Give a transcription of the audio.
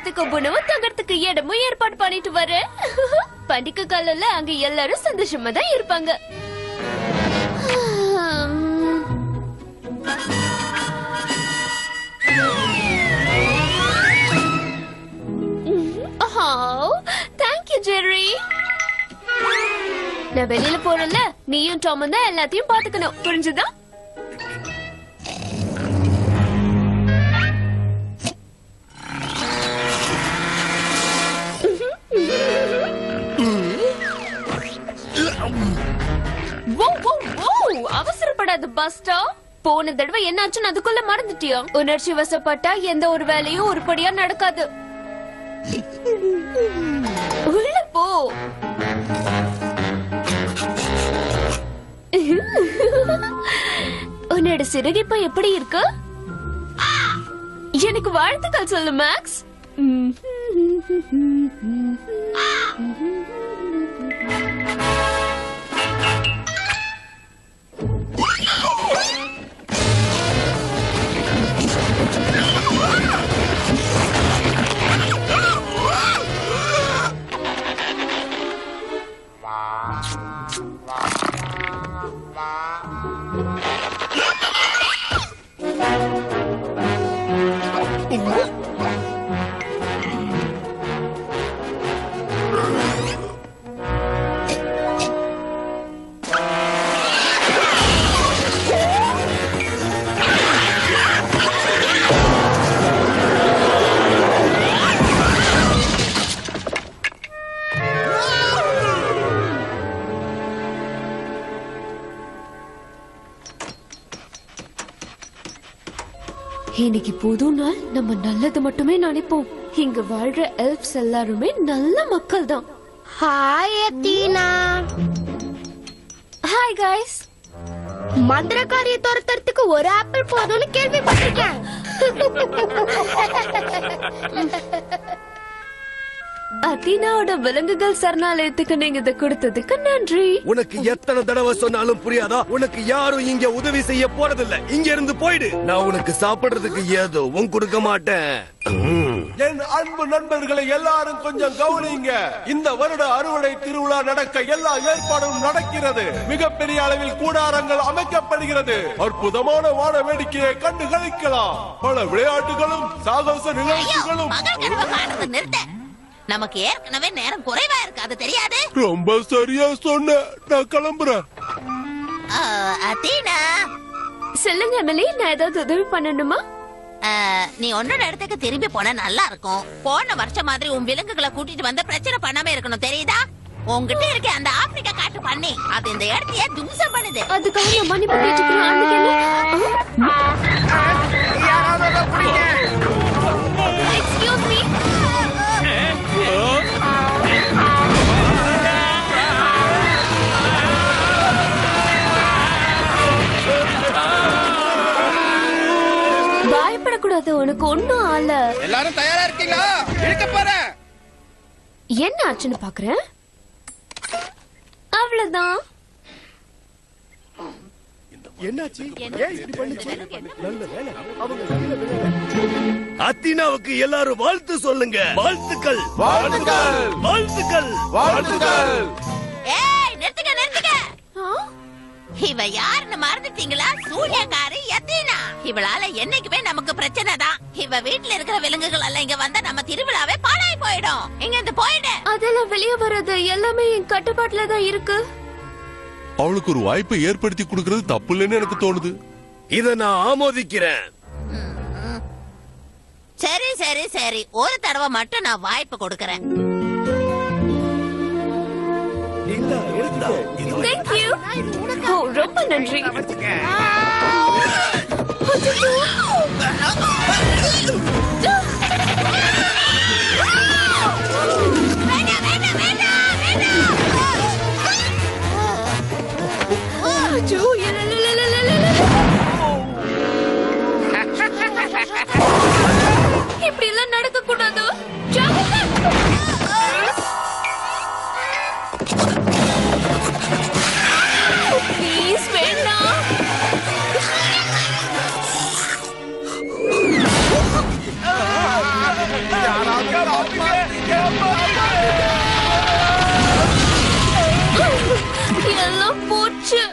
எல்லாத்துக்கும் உணவு தங்கறதுக்கு இடமும் ஏற்பாடு பண்ணிட்டு வரேன். பண்டிகை காலம்ல அங்க எல்லாரும் சந்தோஷமா தான் இருப்பாங்க. Thank you Jerry. நான் வெளியில போறேன்ல, நீயும் டாமும் தான் எல்லாத்தையும் பாத்துக்கணும், புரிஞ்சுதா? அவசரப்படாத பாஸ்டா. போன தடவை என்னாச்சுன்னு அதுக்குள்ள மறந்துட்டியா? உணர்ச்சி வசப்பட்டா எந்த ஒரு வேலையும் உருப்படியா நடக்காது. உள்ள போ. உன்னோட சிறகிப்பா எப்படி இருக்கு? எனக்கு வாழ்த்துக்கள் சொல்லு மேக்ஸ். இன்னைக்கு புது நாள், நம்ம நல்லது மட்டுமே நினைப்போம். இங்க வாழ்ற எல்ஃப்ஸ் எல்லாருமே நல்ல மக்கள் தான். Hi Athena. Hi guys. மந்திரக்காரியை துரத்துறதுக்கு ஒரு ஆப்பிள் போதும்னு கேள்விப்பட்டிருக்கேன். அத்தீனாவோட விலங்குகள் சரணாலயத்துக்கு நீங்க இதை கொடுத்ததுக்கு நன்றி. உனக்கு எத்தனை தடவை சொன்னாலும் புரியாதா? உனக்கு யாரும் இங்க உதவி செய்ய போறதில்ல. இங்க இருந்து போயிடு. நான் உனக்கு சாப்பிடுறதுக்கு எதுவும் கொடுக்க மாட்டேன். என் அன்பு நண்பர்களை எல்லாரும் கொஞ்சம் கவனிங்க. இந்த வருட அறுவடை திருவிழா நடக்க எல்லா ஏற்பாடும் நடக்கிறது. மிகப்பெரிய அளவில் கூடாரங்கள் அமைக்கப்படுகிறது. அற்புதமான வான வேடிக்கையை கண்டு களிக்கலாம். பல விளையாட்டுகளும் சாகச நிகழ்ச்சிகளும். நமக்கு ஏற்கனவே நேரம் குறைவா இருக்கு, அது தெரியாது? ரொம்ப சரியா சொன்ன. நான் கிளம்புறேன். அத்தீனா. சொல்லுங்க எமிலி, நான் ஏதாவது உதவி பண்ணணுமா? நீ உன்னோட இடத்துக்கு திரும்பி போனா நல்லா இருக்கும். போன வருஷம் மாதிரி உன் விலங்குகளை கூட்டிட்டு வந்து பிரச்சனை பண்ணாம இருக்கணும், தெரியுதா? உங்ககிட்ட இருக்க அந்த ஆப்பிரிக்கா காட்டு பண்ணி அது இந்த இடத்தையே தும்சம் பண்ணுது. அதுக்காக நான் மன்னிப்பு கேட்டுக்கிறேன். Excuse me. பயப்படக்கூடாது, உனக்கு ஒண்ணும் ஆல. எல்லாரும் தயாரா இருக்கீங்களா? இழுக்க போறேன். என்ன ஆச்சுன்னு பாக்குறேன். அவ்வளவுதான். என்னாச்சு? அத்தீனாவுக்கு எல்லாரும் வாழ்த்து சொல்லுங்க. வாழ்த்துக்கள், வாழ்த்துக்கள், வாழ்த்துக்கள், வாழ்த்துக்கள். ஏய், நிறுத்துங்க நிறுத்துங்க. இவ யாருன்னு மறந்துட்டீங்களா? சூனியக்காரி அத்தீனா. இவளால என்னைக்குமே நமக்கு பிரச்சனை தான். இவ வீட்டுல இருக்கிற விலங்குகள் எல்லாம் இங்க வந்தா நம்ம திருவிழாவே பாழாய் போயிடும். இங்க இருந்து போயிடு. அதெல்லாம் வெளியே வர்றது எல்லாமே என் கட்டுப்பாட்டுல தான் இருக்கு. அவளுக்கு ஒரு வாய்ப்பை ஏற்படுத்தி கொடுக்கிறது தப்பு இல்லைன்னு எனக்கு தோணுது. இத நான் ஆமோதிக்கிறேன். சரி சரி சரி, ஒரு தடவை மட்டும் நான் வாய்ப்பு கொடுக்கறேன். Thank you. ஓ, ரொம்ப நன்றி. இப்படி எல்லாம் நடக்க கூடாது. ப்ளீஸ் வேண்டாம். அம்மா, அம்மா, அம்மா, அம்மா.